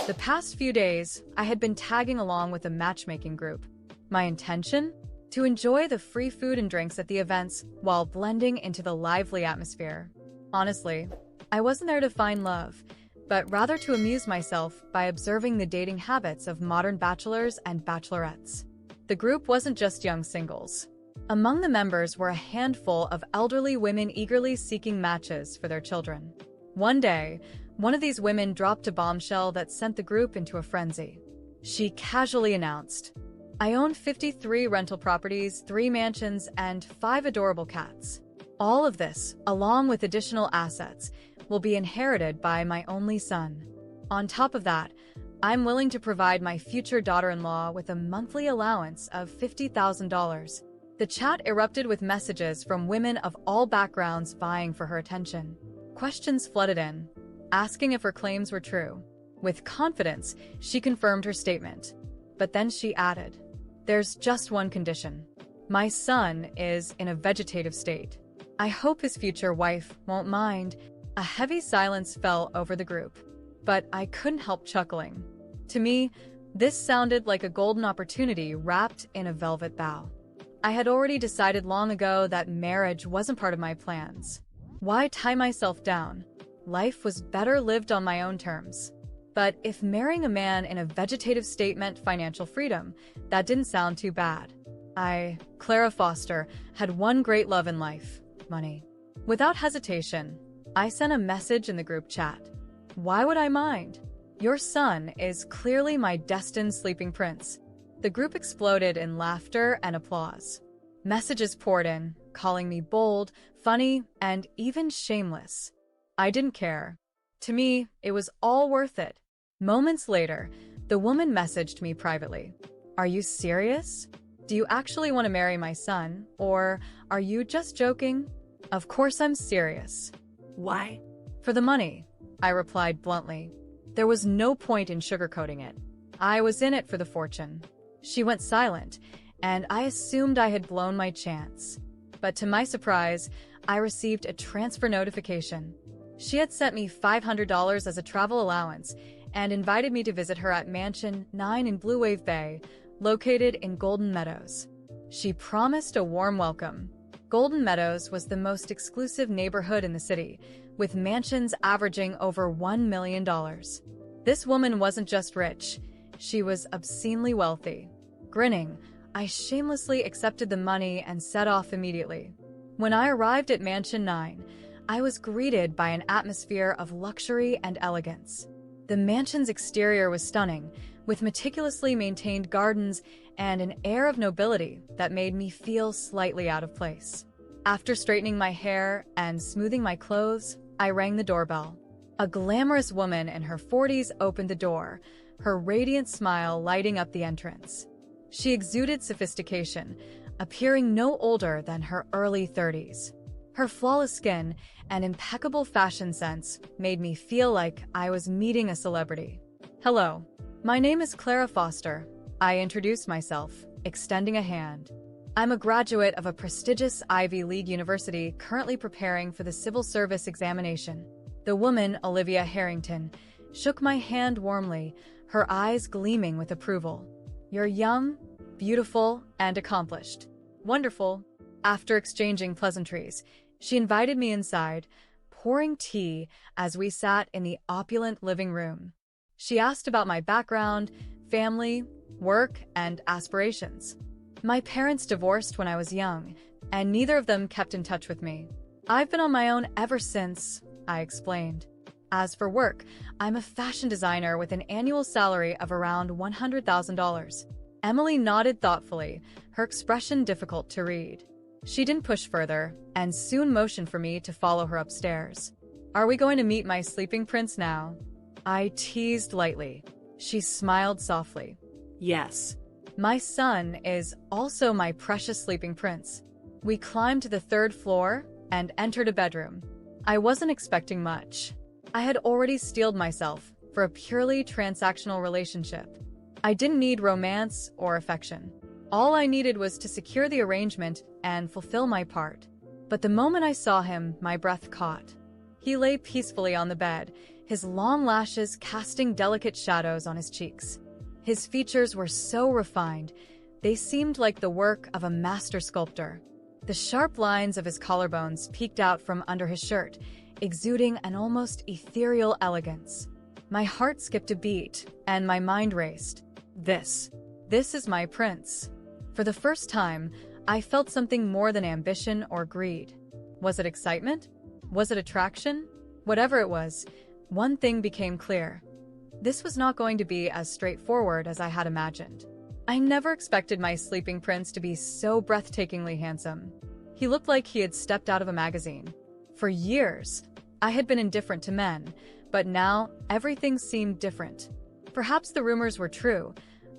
The past few days, I had been tagging along with a matchmaking group. My intention? To enjoy the free food and drinks at the events while blending into the lively atmosphere. Honestly, I wasn't there to find love, but rather to amuse myself by observing the dating habits of modern bachelors and bachelorettes. The group wasn't just young singles. Among the members were a handful of elderly women eagerly seeking matches for their children. One day, one of these women dropped a bombshell that sent the group into a frenzy. She casually announced, "I own 53 rental properties, 3 mansions, and 5 adorable cats. All of this, along with additional assets, will be inherited by my only son. On top of that, I'm willing to provide my future daughter-in-law with a monthly allowance of $50,000. The chat erupted with messages from women of all backgrounds vying for her attention. Questions flooded in, asking if her claims were true. With confidence, she confirmed her statement. But then she added, "There's just one condition. My son is in a vegetative state. I hope his future wife won't mind." A heavy silence fell over the group, but I couldn't help chuckling. To me, this sounded like a golden opportunity wrapped in a velvet bow. I had already decided long ago that marriage wasn't part of my plans. Why tie myself down? Life was better lived on my own terms. But if marrying a man in a vegetative state meant financial freedom, that didn't sound too bad. Clara Foster, had one great love in life: money. Without hesitation, I sent a message in the group chat. "Why would I mind? Your son is clearly my destined sleeping prince." The group exploded in laughter and applause. Messages poured in, calling me bold, funny, and even shameless. I didn't care. To me, it was all worth it. Moments later, the woman messaged me privately. "Are you serious? Do you actually want to marry my son, or are you just joking?" "Of course I'm serious." "Why?" "For the money," I replied bluntly. There was no point in sugarcoating it. I was in it for the fortune. She went silent, and I assumed I had blown my chance. But to my surprise, I received a transfer notification. She had sent me $500 as a travel allowance and invited me to visit her at Mansion 9 in Blue Wave Bay, located in Golden Meadows. She promised a warm welcome. Golden Meadows was the most exclusive neighborhood in the city, with mansions averaging over $1 million. This woman wasn't just rich, she was obscenely wealthy. Grinning, I shamelessly accepted the money and set off immediately. When I arrived at Mansion 9, I was greeted by an atmosphere of luxury and elegance. The mansion's exterior was stunning, with meticulously maintained gardens and an air of nobility that made me feel slightly out of place. After straightening my hair and smoothing my clothes, I rang the doorbell. A glamorous woman in her 40s opened the door, her radiant smile lighting up the entrance. She exuded sophistication, appearing no older than her early 30s. Her flawless skin and impeccable fashion sense made me feel like I was meeting a celebrity. "Hello, my name is Clara Foster," I introduced myself, extending a hand. "I'm a graduate of a prestigious Ivy League university currently preparing for the civil service examination." The woman, Olivia Harrington, shook my hand warmly, her eyes gleaming with approval. "You're young, beautiful, and accomplished." "Wonderful." After exchanging pleasantries, she invited me inside, pouring tea as we sat in the opulent living room. She asked about my background, family, work, and aspirations. "My parents divorced when I was young, and neither of them kept in touch with me. I've been on my own ever since," I explained. "As for work, I'm a fashion designer with an annual salary of around $100,000. Emily nodded thoughtfully, her expression difficult to read. She didn't push further, and soon motioned for me to follow her upstairs. "Are we going to meet my sleeping prince now?" I teased lightly. She smiled softly. "Yes." "My son is also my precious sleeping prince." We climbed to the 3rd floor and entered a bedroom. I wasn't expecting much. I had already steeled myself for a purely transactional relationship. I didn't need romance or affection. All I needed was to secure the arrangement and fulfill my part. But the moment I saw him, my breath caught. He lay peacefully on the bed, his long lashes casting delicate shadows on his cheeks. His features were so refined, they seemed like the work of a master sculptor. The sharp lines of his collarbones peeked out from under his shirt, exuding an almost ethereal elegance. My heart skipped a beat, and my mind raced. This is my prince. For the first time, I felt something more than ambition or greed. Was it excitement? Was it attraction? Whatever it was, one thing became clear. This was not going to be as straightforward as I had imagined. I never expected my sleeping prince to be so breathtakingly handsome. He looked like he had stepped out of a magazine. For years, I had been indifferent to men, but now everything seemed different. Perhaps the rumors were true.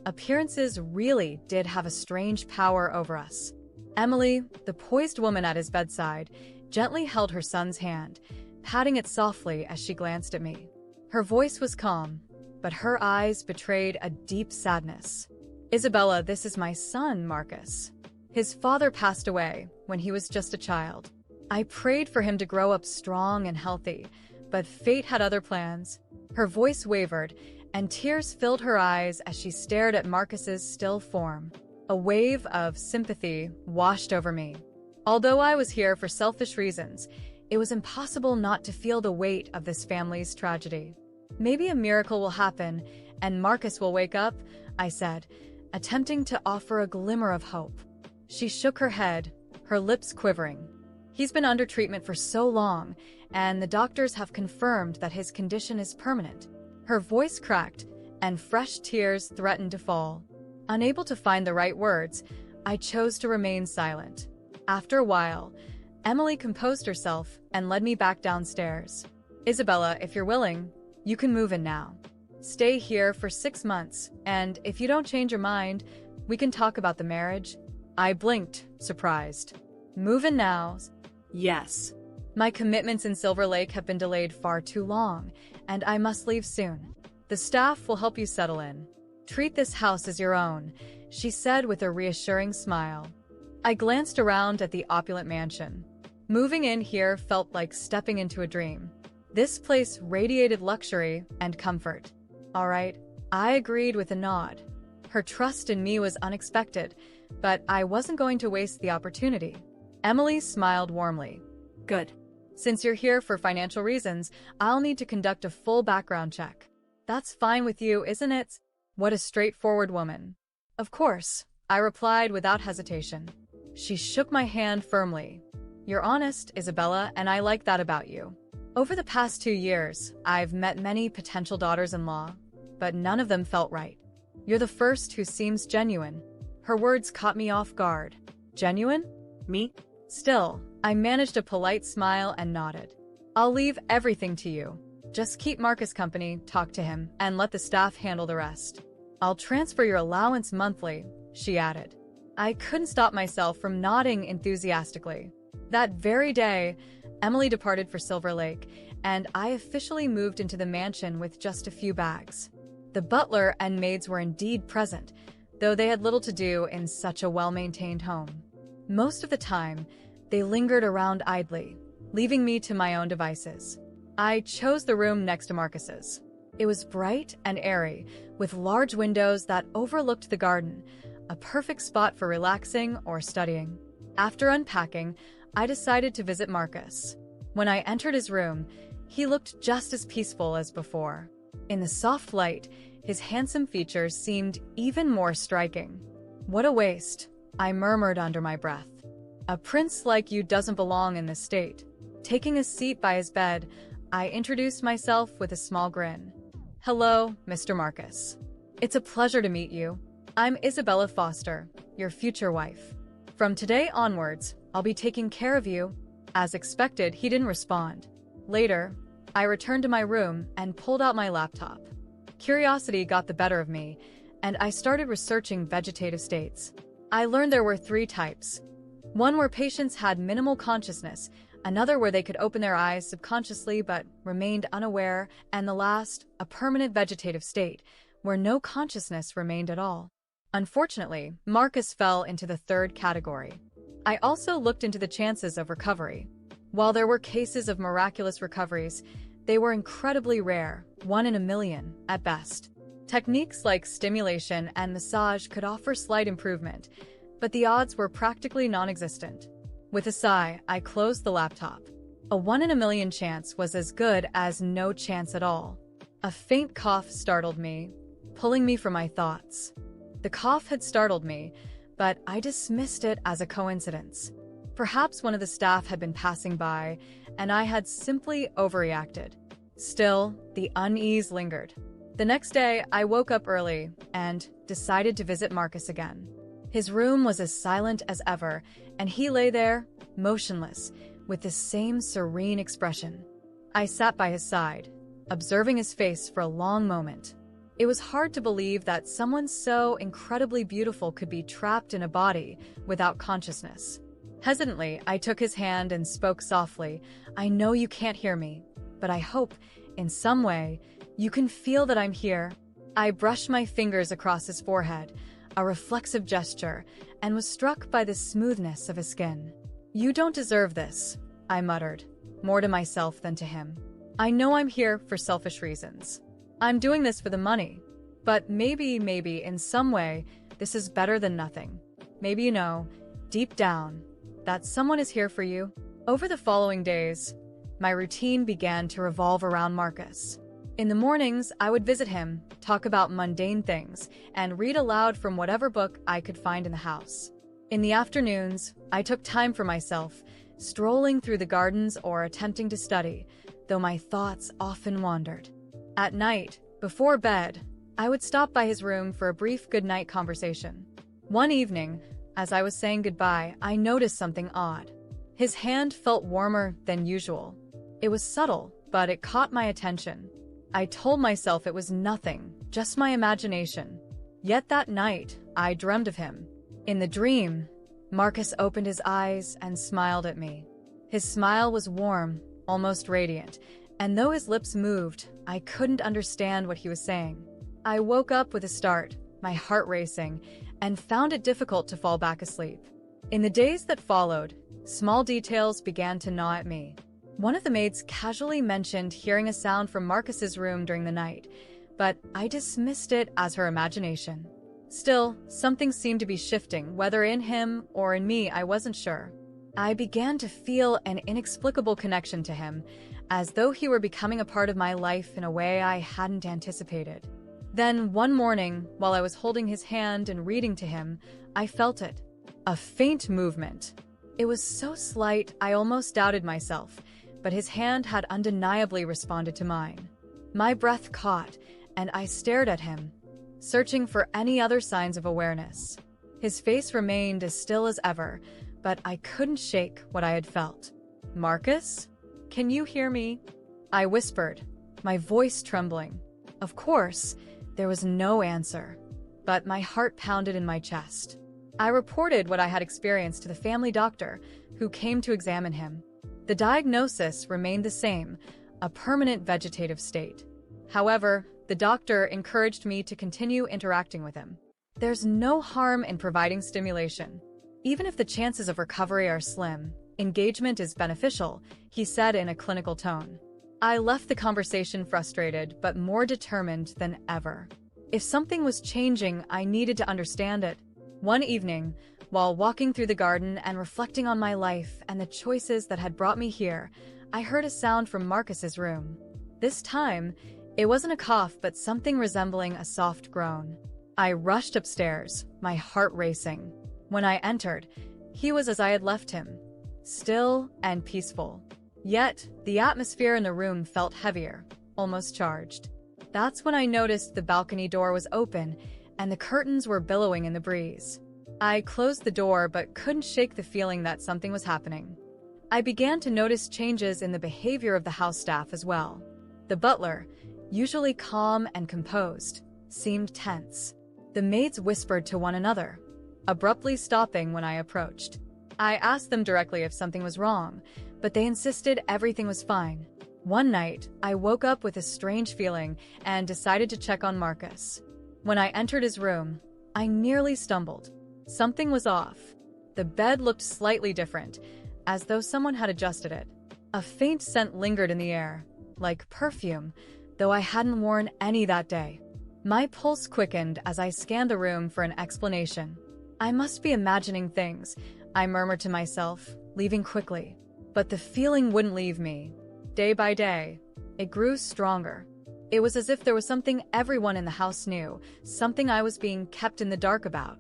Appearances really did have a strange power over us. Emily, the poised woman at his bedside, gently held her son's hand, patting it softly as she glanced at me. Her voice was calm, but her eyes betrayed a deep sadness. "Isabella, this is my son, Marcus. His father passed away when he was just a child. I prayed for him to grow up strong and healthy, but fate had other plans." Her voice wavered, and tears filled her eyes as she stared at Marcus's still form. A wave of sympathy washed over me. Although I was here for selfish reasons, it was impossible not to feel the weight of this family's tragedy. "Maybe a miracle will happen, and Marcus will wake up," I said, attempting to offer a glimmer of hope. She shook her head, her lips quivering. "He's been under treatment for so long, and the doctors have confirmed that his condition is permanent." Her voice cracked, and fresh tears threatened to fall. Unable to find the right words, I chose to remain silent. After a while, Emily composed herself and led me back downstairs. "Isabella, if you're willing, you can move in now. Stay here for 6 months, and if you don't change your mind, we can talk about the marriage." I blinked, surprised. "Move in now?" "Yes. My commitments in Silver Lake have been delayed far too long, and I must leave soon. The staff will help you settle in. Treat this house as your own," she said with a reassuring smile. I glanced around at the opulent mansion. Moving in here felt like stepping into a dream. This place radiated luxury and comfort. "All right," I agreed with a nod. Her trust in me was unexpected, but I wasn't going to waste the opportunity. Emily smiled warmly. "Good. Since you're here for financial reasons, I'll need to conduct a full background check." "That's fine with you, isn't it?" What a straightforward woman. "Of course," I replied without hesitation. She shook my hand firmly. "You're honest, Isabella, and I like that about you." Over the past 2 years, I've met many potential daughters-in-law, but none of them felt right. "You're the first who seems genuine." Her words caught me off guard. "Genuine? Me?" Still, I managed a polite smile and nodded. "I'll leave everything to you. Just keep Marcus company, talk to him, and let the staff handle the rest. I'll transfer your allowance monthly," she added. I couldn't stop myself from nodding enthusiastically. That very day, Emily departed for Silver Lake, and I officially moved into the mansion with just a few bags. The butler and maids were indeed present, though they had little to do in such a well-maintained home. Most of the time, they lingered around idly, leaving me to my own devices. I chose the room next to Marcus's. It was bright and airy, with large windows that overlooked the garden, a perfect spot for relaxing or studying. After unpacking, I decided to visit Marcus. When I entered his room, he looked just as peaceful as before. In the soft light, his handsome features seemed even more striking. "What a waste," I murmured under my breath. "A prince like you doesn't belong in this state." Taking a seat by his bed, I introduced myself with a small grin. "Hello, Mr. Marcus. It's a pleasure to meet you. I'm Isabella Foster, your future wife. From today onwards, I'll be taking care of you." As expected, he didn't respond. Later, I returned to my room and pulled out my laptop. Curiosity got the better of me, and I started researching vegetative states. I learned there were 3 types. One where patients had minimal consciousness, another where they could open their eyes subconsciously but remained unaware, and the last, a permanent vegetative state, where no consciousness remained at all. Unfortunately, Marcus fell into the 3rd category. I also looked into the chances of recovery. While there were cases of miraculous recoveries, They were incredibly rare, 1 in a million at best. Techniques like stimulation and massage could offer slight improvement, but the odds were practically non-existent. With a sigh, I closed the laptop. A 1 in a million chance was as good as no chance at all. A faint cough startled me, pulling me from my thoughts. The cough had startled me, but I dismissed it as a coincidence. Perhaps one of the staff had been passing by, and I had simply overreacted. Still, the unease lingered. The next day, I woke up early and decided to visit Marcus again. His room was as silent as ever, and he lay there, motionless, with the same serene expression. I sat by his side, observing his face for a long moment. It was hard to believe that someone so incredibly beautiful could be trapped in a body without consciousness. Hesitantly, I took his hand and spoke softly. "I know you can't hear me, but I hope, in some way, you can feel that I'm here." I brushed my fingers across his forehead, a reflexive gesture, and was struck by the smoothness of his skin. "You don't deserve this," I muttered, more to myself than to him. "I know I'm here for selfish reasons. I'm doing this for the money. But maybe, in some way, this is better than nothing. Maybe you know, deep down, that someone is here for you." Over the following days, my routine began to revolve around Marcus. In the mornings, I would visit him, talk about mundane things, and read aloud from whatever book I could find in the house. In the afternoons, I took time for myself, strolling through the gardens or attempting to study, though my thoughts often wandered. At night, before bed, I would stop by his room for a brief goodnight conversation. One evening, as I was saying goodbye, I noticed something odd. His hand felt warmer than usual. It was subtle, but it caught my attention. I told myself it was nothing, just my imagination. Yet that night, I dreamed of him. In the dream, Marcus opened his eyes and smiled at me. His smile was warm, almost radiant, and though his lips moved, I couldn't understand what he was saying. I woke up with a start, my heart racing, and found it difficult to fall back asleep. In the days that followed, small details began to gnaw at me. One of the maids casually mentioned hearing a sound from Marcus's room during the night, but I dismissed it as her imagination. Still, something seemed to be shifting, whether in him or in me, I wasn't sure. I began to feel an inexplicable connection to him, as though he were becoming a part of my life in a way I hadn't anticipated. Then, one morning, while I was holding his hand and reading to him, I felt it. A faint movement. It was so slight I almost doubted myself, but his hand had undeniably responded to mine. My breath caught, and I stared at him, searching for any other signs of awareness. His face remained as still as ever, but I couldn't shake what I had felt. "Marcus? Can you hear me?" I whispered, my voice trembling. Of course, there was no answer, but my heart pounded in my chest. I reported what I had experienced to the family doctor, who came to examine him. The diagnosis remained the same, a permanent vegetative state. However, the doctor encouraged me to continue interacting with him. "There's no harm in providing stimulation. Even if the chances of recovery are slim, engagement is beneficial," he said in a clinical tone. I left the conversation frustrated but more determined than ever. If something was changing, I needed to understand it. One evening, while walking through the garden and reflecting on my life and the choices that had brought me here, I heard a sound from Marcus's room. This time, it wasn't a cough but something resembling a soft groan. I rushed upstairs, my heart racing. When I entered, he was as I had left him, still and peaceful. Yet, the atmosphere in the room felt heavier, almost charged. That's when I noticed the balcony door was open and the curtains were billowing in the breeze. I closed the door but couldn't shake the feeling that something was happening. I began to notice changes in the behavior of the house staff as well. The butler, usually calm and composed, seemed tense. The maids whispered to one another, abruptly stopping when I approached. I asked them directly if something was wrong, but they insisted everything was fine. One night, I woke up with a strange feeling and decided to check on Marcus. When I entered his room, I nearly stumbled. Something was off. The bed looked slightly different, as though someone had adjusted it. A faint scent lingered in the air, like perfume, though I hadn't worn any that day. My pulse quickened as I scanned the room for an explanation. I must be imagining things, I murmured to myself, leaving quickly. But the feeling wouldn't leave me. Day by day, it grew stronger. It was as if there was something everyone in the house knew, something I was being kept in the dark about.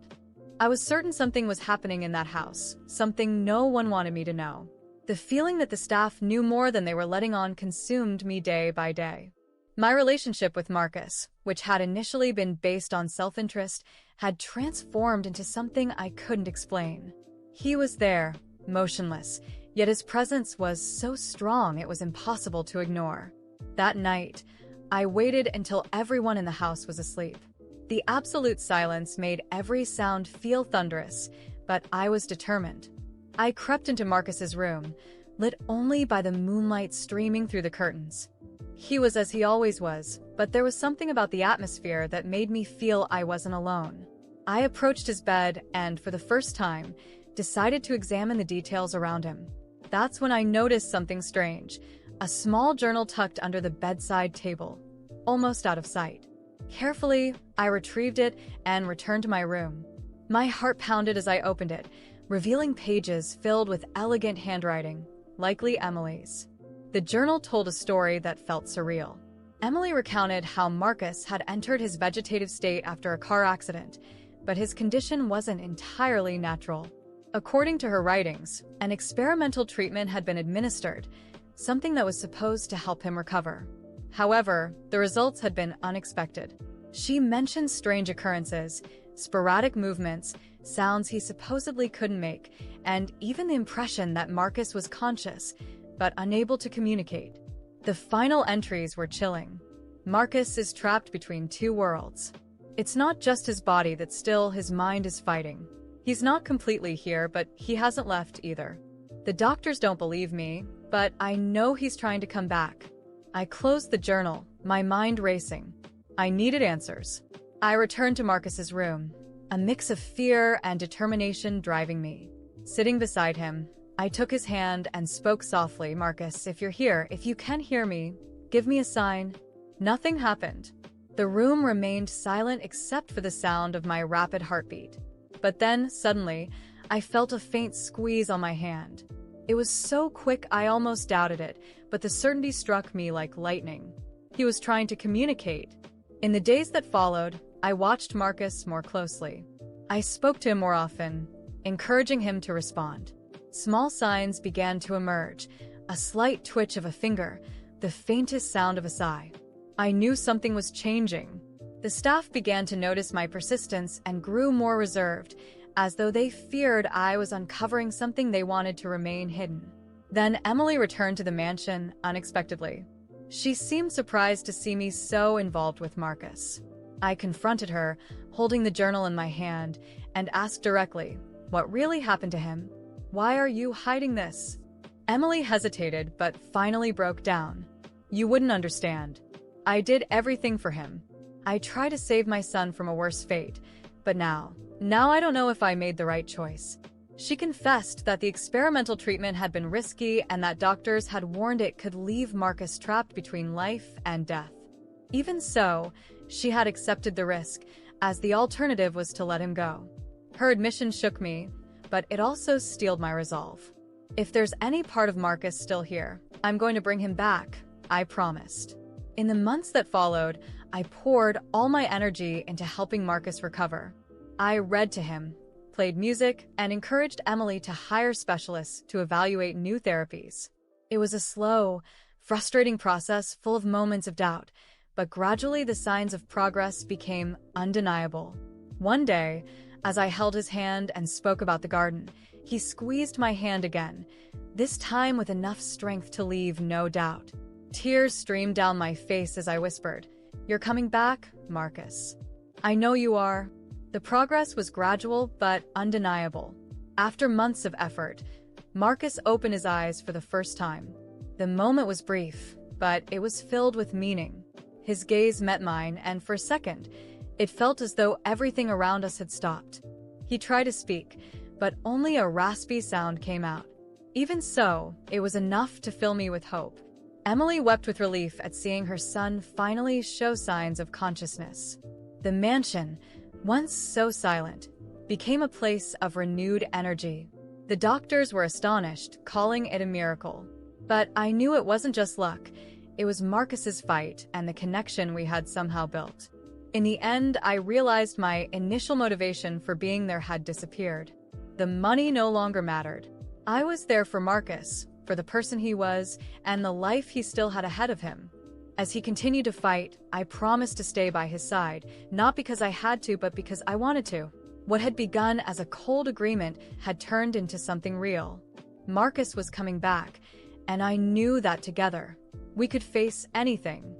I was certain something was happening in that house, something no one wanted me to know. The feeling that the staff knew more than they were letting on consumed me day by day. My relationship with Marcus, which had initially been based on self-interest, had transformed into something I couldn't explain. He was there, motionless, yet his presence was so strong it was impossible to ignore. That night, I waited until everyone in the house was asleep. The absolute silence made every sound feel thunderous, but I was determined. I crept into Marcus's room, lit only by the moonlight streaming through the curtains. He was as he always was, but there was something about the atmosphere that made me feel I wasn't alone. I approached his bed and, for the first time, decided to examine the details around him. That's when I noticed something strange, a small journal tucked under the bedside table, almost out of sight. Carefully, I retrieved it and returned to my room. My heart pounded as I opened it, revealing pages filled with elegant handwriting, likely Emily's. The journal told a story that felt surreal. Emily recounted how Marcus had entered his vegetative state after a car accident, but his condition wasn't entirely natural. According to her writings, an experimental treatment had been administered, something that was supposed to help him recover. However, the results had been unexpected. She mentioned strange occurrences, sporadic movements, sounds he supposedly couldn't make, and even the impression that Marcus was conscious, but unable to communicate. The final entries were chilling. Marcus is trapped between two worlds. It's not just his body that still his mind is fighting. He's not completely here, but he hasn't left either. The doctors don't believe me, but I know he's trying to come back. I closed the journal, my mind racing. I needed answers. I returned to Marcus's room, a mix of fear and determination driving me. Sitting beside him, I took his hand and spoke softly. Marcus, if you're here, if you can hear me, give me a sign. Nothing happened. The room remained silent except for the sound of my rapid heartbeat. But then, suddenly, I felt a faint squeeze on my hand. It was so quick I almost doubted it, but the certainty struck me like lightning. He was trying to communicate. In the days that followed, I watched Marcus more closely. I spoke to him more often, encouraging him to respond. Small signs began to emerge, a slight twitch of a finger, the faintest sound of a sigh. I knew something was changing. The staff began to notice my persistence and grew more reserved, as though they feared I was uncovering something they wanted to remain hidden. Then Emily returned to the mansion unexpectedly. She seemed surprised to see me so involved with Marcus. I confronted her, holding the journal in my hand, and asked directly, what really happened to him? Why are you hiding this? Emily hesitated, but finally broke down. You wouldn't understand. I did everything for him. I tried to save my son from a worse fate, but now I don't know if I made the right choice. She confessed that the experimental treatment had been risky and that doctors had warned it could leave Marcus trapped between life and death. Even so, she had accepted the risk, as the alternative was to let him go. Her admission shook me, but it also steeled my resolve. If there's any part of Marcus still here, I'm going to bring him back, I promised. In the months that followed, I poured all my energy into helping Marcus recover. I read to him, played music, and encouraged Emily to hire specialists to evaluate new therapies. It was a slow, frustrating process full of moments of doubt, but gradually the signs of progress became undeniable. One day, as I held his hand and spoke about the garden, he squeezed my hand again, this time with enough strength to leave no doubt. Tears streamed down my face as I whispered, "You're coming back, Marcus." "I know you are." The progress was gradual but undeniable. After months of effort, Marcus opened his eyes for the first time. The moment was brief, but it was filled with meaning. His gaze met mine, and for a second, it felt as though everything around us had stopped. He tried to speak, but only a raspy sound came out. Even so, it was enough to fill me with hope. Emily wept with relief at seeing her son finally show signs of consciousness. The mansion, once so silent, became a place of renewed energy. The doctors were astonished, calling it a miracle. But I knew it wasn't just luck. It was Marcus's fight and the connection we had somehow built. In the end, I realized my initial motivation for being there had disappeared. The money no longer mattered. I was there for Marcus, for the person he was, and the life he still had ahead of him. As he continued to fight, I promised to stay by his side, not because I had to, but because I wanted to. What had begun as a cold agreement had turned into something real. Marcus was coming back, and I knew that together, we could face anything.